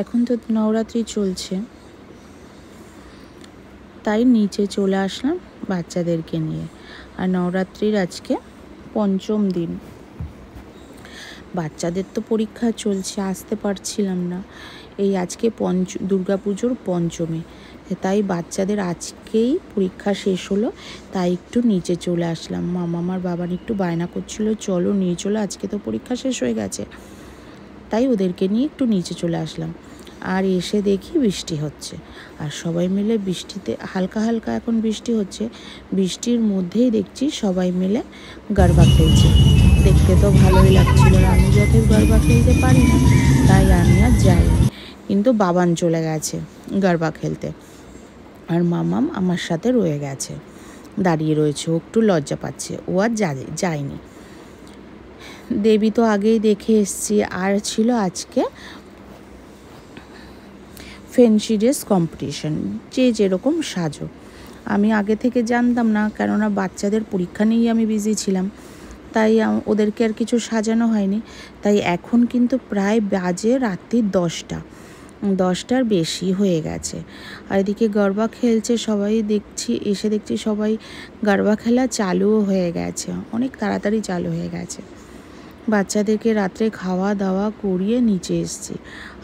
এখন তো নবরাত্রি চলছে, তাই নিচে চলে আসলাম বাচ্চাদেরকে নিয়ে। আর নবরাত্রির আজকে পঞ্চম দিন। বাচ্চাদের তো পরীক্ষা চলছে, আসতে পারছিলাম না। এই আজকে দুর্গাপুজোর পঞ্চমী, তাই বাচ্চাদের আজকেই পরীক্ষা শেষ হলো, তাই একটু নিচে চলে আসলাম। আমার বাবান একটু বায়না করছিল, চলো নিয়ে চলো, আজকে তো পরীক্ষা শেষ হয়ে গেছে। তাই ওদেরকে নিয়ে একটু নিচে চলে আসলাম। আর এসে দেখি বৃষ্টি হচ্ছে, আর সবাই মিলে বৃষ্টিতে হালকা হালকা এখন বৃষ্টি হচ্ছে, বৃষ্টির মধ্যেই দেখছি সবাই মিলে গরবা খেলছে। দেখতে তো ভালোই লাগছিল। আমি যখন গরবা খেলতে পারি না, তাই আমি আর যাইনি, কিন্তু বাবান চলে গেছে গরবা খেলতে। আর মামাম আমার সাথে রয়ে গেছে, দাঁড়িয়ে রয়েছে। ও একটু লজ্জা পাচ্ছে, ও আর যায়নি। দেবী তো আগেই দেখে এসছি। আর ছিল আজকে ফ্যান্সি ড্রেস কম্পিটিশন, যে যেরকম সাজো। আমি আগে থেকে জানতাম না, কেননা বাচ্চাদের পরীক্ষা নিয়েই আমি বিজি ছিলাম, তাই ওদেরকে আর কিছু সাজানো হয়নি। তাই এখন কিন্তু প্রায় বাজে রাত্রি 10টার বেশি হয়ে গেছে। আর এদিকে গরবা খেলছে সবাই, দেখছি সবাই গরবা খেলা চালুও হয়ে গেছে, অনেক তাড়াতাড়ি চালু হয়ে গেছে। বাচ্চাদেরকে রাত্রে খাওয়া দাওয়া করিয়ে নিচে এসেছি।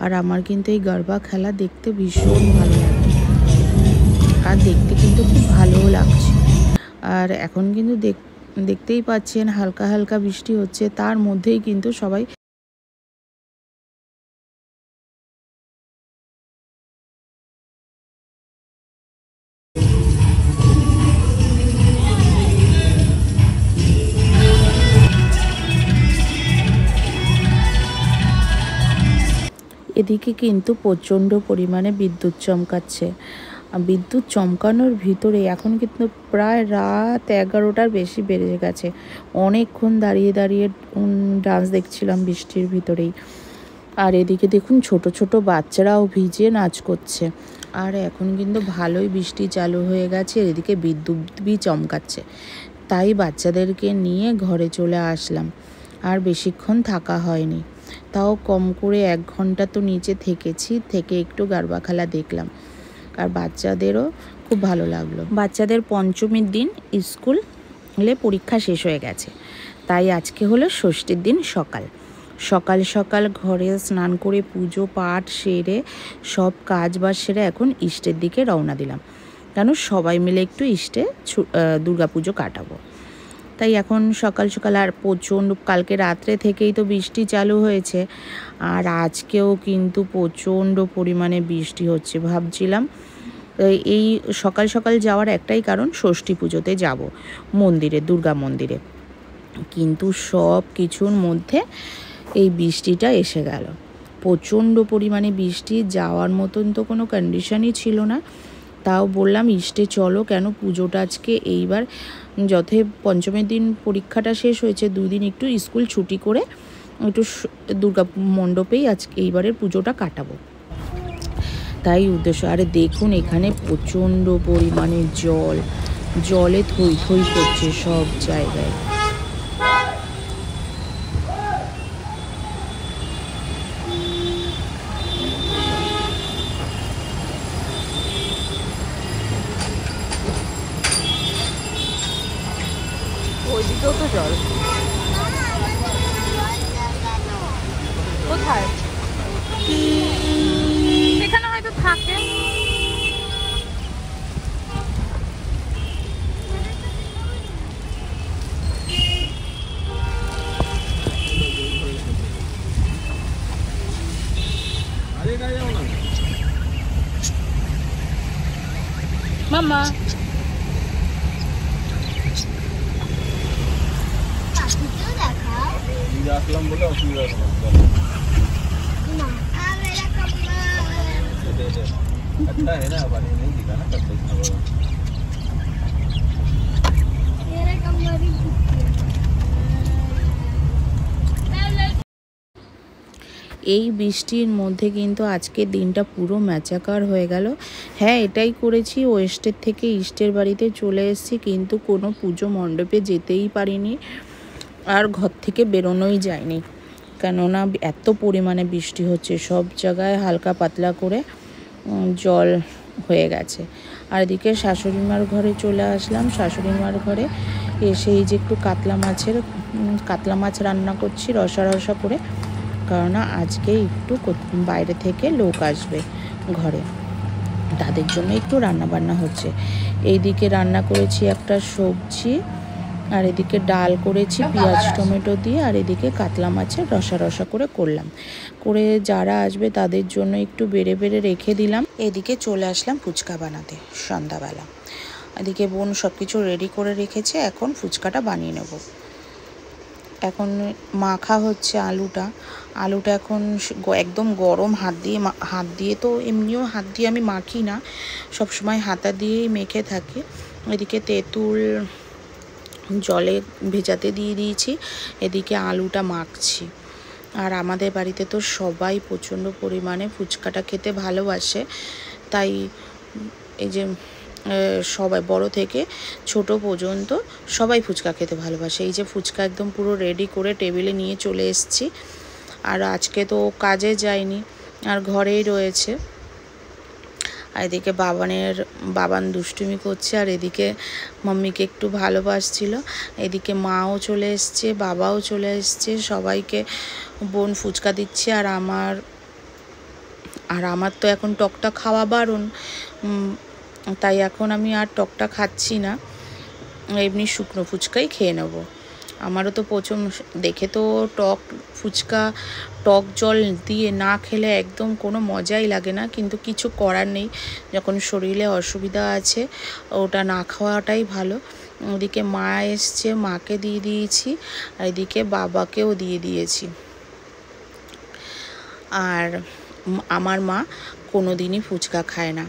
আর আমার কিন্তু এই গরবা খেলা দেখতে ভীষণ ভালো লাগে, আর দেখতে কিন্তু খুব ভালোও লাগছে। আর এখন কিন্তু দেখতেই পাচ্ছেন হালকা হালকা বৃষ্টি হচ্ছে, তার মধ্যেই কিন্তু সবাই এদিকে কিন্তু প্রচণ্ড পরিমাণে বিদ্যুৎ চমকাচ্ছে। বিদ্যুৎ চমকানোর ভিতরে এখন কিন্তু প্রায় রাত 11টার বেশি বেড়ে গেছে। অনেকক্ষণ দাঁড়িয়ে দাঁড়িয়ে ডান্স দেখছিলাম বৃষ্টির ভিতরেই। আর এদিকে দেখুন ছোট ছোট বাচ্চারাও ভিজে নাচ করছে। আর এখন কিন্তু ভালোই বৃষ্টি চালু হয়ে গেছে, এদিকে বিদ্যুৎ চমকাচ্ছে। তাই বাচ্চাদেরকে নিয়ে ঘরে চলে আসলাম। আর বেশিক্ষণ থাকা হয়নি, তাও কম করে 1 ঘন্টা তো নিচে থেকে একটু গরবা খেলা দেখলাম। আর বাচ্চাদেরও খুব ভালো লাগলো। বাচ্চাদের পঞ্চমীর দিন স্কুলে পরীক্ষা শেষ হয়ে গেছে, তাই আজকে হলো ষষ্ঠীর দিন। সকাল সকাল ঘরে স্নান করে পুজো পাঠ সেরে সব কাজ বাজ সেরে এখন ইষ্টের দিকে রওনা দিলাম, কেন সবাই মিলে একটু ইষ্টে দুর্গাপুজো কাটাবো। তাই এখন সকাল সকাল, আর প্রচণ্ড কালকে রাত্রে থেকেই তো বৃষ্টি চালু হয়েছে, আর আজকেও কিন্তু প্রচণ্ড পরিমাণে বৃষ্টি হচ্ছে। ভাবছিলাম এই সকাল সকাল যাওয়ার একটাই কারণ, ষষ্ঠী পুজোতে যাব মন্দিরে, দুর্গা মন্দিরে, কিন্তু সব কিছুর মধ্যে এই বৃষ্টিটা এসে গেল। প্রচণ্ড পরিমাণে বৃষ্টি, যাওয়ার মতন তো কোনো কন্ডিশনই ছিল না। তাও বললাম ইষ্টে চলো, কেন পুজোটা আজকে এইবার পঞ্চমের দিন পরীক্ষাটা শেষ হয়েছে, 2 দিন একটু স্কুল ছুটি করে একটু দুর্গা মণ্ডপেই আজকে এইবারের পুজোটা কাটাবো, তাই উদ্দেশ্য। আরে দেখুন এখানে প্রচণ্ড পরিমাণে জলে থই থই করছে সব জায়গায়। ওইদিকেও তো জল, কোথায় এখানে হয়তো থাকে। মামা আসলাম বলে অসুবিধা अच्छा है ना, पानी नहीं दिखा ना, तब देखना होगा। এই বৃষ্টির মধ্যে কিন্তু আজকের দিনটা পুরো ম্যাচাকার হয়ে গেল। হ্যাঁ, এটাই করেছি, ওয়েস্টের থেকে ইষ্টের বাড়িতে চলে এসেছি, কিন্তু কোনো পুজো মণ্ডপে যেতেই পারিনি, আর ঘর থেকে বেরোনোই যায়নি, কেননা এত পরিমাণে বৃষ্টি হচ্ছে, সব জায়গায় হালকা পাতলা করে জল হয়ে গেছে। আর এদিকে শাশুড়ি মার ঘরে চলে আসলাম। শাশুড়ি মার ঘরে এসে এই যে একটু কাতলা মাছ রান্না করছি রসা রসা করে, কারণ আজকে একটু বাইরে থেকে লোক আসবে ঘরে, তাদের জন্য একটু রান্না বান্না হচ্ছে। এইদিকে রান্না করেছি একটা সবজি, আর এদিকে ডাল করেছি পেঁয়াজ টমেটো দিয়ে, আর এদিকে কাতলা মাছের রসা রসা করে করলাম। করে যারা আসবে তাদের জন্য একটু বেড়ে বেড়ে রেখে দিলাম। এদিকে চলে আসলাম ফুচকা বানাতে সন্ধ্যাবেলা। এদিকে বোন সব কিছু রেডি করে রেখেছে, এখন ফুচকাটা বানিয়ে নেব। এখন মাখা হচ্ছে আলুটা এখন একদম গরম হাত দিয়ে তো এমনিও হাত দিয়ে আমি মাখি না, সবসময় হাতা দিয়েই মেখে থাকি। এদিকে তেঁতুল জলে ভেজাতে দিয়ে দিয়েছি, এদিকে আলুটা মাখছি। আর আমাদের বাড়িতে তো সবাই প্রচণ্ড পরিমাণে ফুচকাটা খেতে ভালোবাসে, তাই এই যে সবাই বড় থেকে ছোট পর্যন্ত সবাই ফুচকা খেতে ভালোবাসে। এই যে ফুচকা একদম পুরো রেডি করে টেবিলে নিয়ে চলে এসেছি। আর আজকে তো কাজে যায়নি, আর ঘরেই রয়েছে। আর এদিকে বাবান দুষ্টুমি করছে, আর এদিকে মাম্মিকে একটু ভালোবাসছিল। এদিকে মাও চলে এসছে, বাবাও চলে এসছে, সবাইকে বোন ফুচকা দিচ্ছে। আর আমার তো এখন টকটা খাওয়া বারণ, তাই এখন আমি আর টকটা খাচ্ছি না, এমনি শুকনো ফুচকাই খেয়ে নেব। আমারও তো প্রচণ্ড দেখে তো টক জল দিয়ে না খেলে একদম কোনো মজাই লাগে না, কিন্তু কিছু করার নেই, যখন শরীরে অসুবিধা আছে ওটা না খাওয়াটাই ভালো। ওদিকে মা এসছে, মাকে দিয়ে দিয়েছি, আর এদিকে বাবাকেও দিয়ে দিয়েছি। আর আমার মা কোনো দিনই ফুচকা খায় না,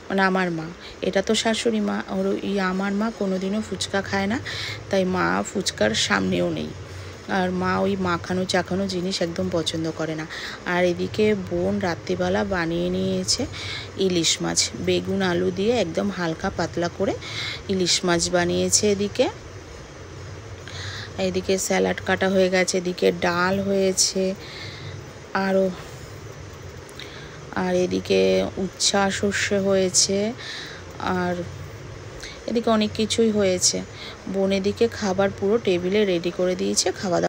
মানে আমার মা, এটা তো শাশুড়ি মা, আমার মা কোনো দিনও ফুচকা খায় না, তাই মা ফুচকার সামনেও নেই। আর মা ওই মাখানো চাখানো জিনিস একদম পছন্দ করে না। আর এদিকে বোন রাত্রিবেলা বানিয়ে নিয়েছে ইলিশ মাছ, বেগুন আলু দিয়ে একদম হালকা পাতলা করে ইলিশ মাছ বানিয়েছে। এদিকে স্যালাড কাটা হয়ে গেছে, এদিকে ডাল হয়েছে, আর এদিকে উচ্ছা সর্ষে হয়েছে, আর এদিকে অনেক কিছুই হয়েছে। বোন এদিকে খাবার পুরো টেবিলে রেডি করে দিয়েছে, খাওয়া দাওয়া